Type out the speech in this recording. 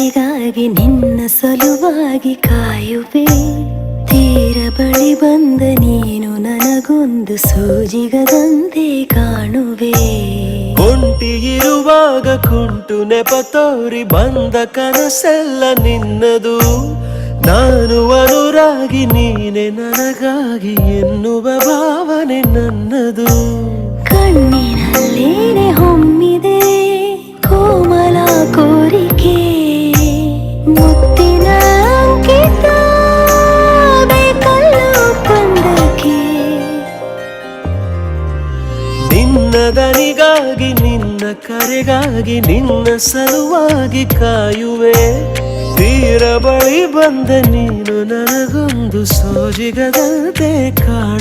ಕರೆಗಾಗಿ ನಿನ್ನ ಸಲುವಾಗಿ ಕಾಯುವೆ. ತೀರ ಬಳಿ ಬಂದ ನೀನು ನನಗೊಂದು ಸೋಜಿಗದಂತೆ ಕಾಣುವೆ. ಒಂಟಿ ಇರುವಾಗ ಕುಂಟು ನೆಪ ತೋರಿ ಬಂದ ಕನಸೆಲ್ಲ ನಿನ್ನದು. ನಾನು ಅನುರಾಗಿ ನೀನೆ ನನಗಾಗಿ ಎನ್ನುವ ಭಾವನೆ ನನ್ನದು. ಕಣ್ಣಿನಲ್ಲೇನೆ ಹೊಮ್ಮಿದೆ ಕೋಮಲ ಕೋರಿಕೆ, ಮುತ್ತಿನ ಅಂಕಿತ ಬೇಕಲ್ಲ ಒಪ್ಪಂದಕ್ಕೆ. ನಿನ್ನ ದನಿಗಾಗಿ ನಿನ್ನ ಕರೆಗಾಗಿ ನಿನ್ನ ಸಲುವಾಗಿ ಕಾಯುವೆ. ತೀರ ಬಳಿ ಬಂದ ನೀನು ನನಗೊಂದು ಸೋಜಿಗದಂತೆ ಕಾಣುವೆ.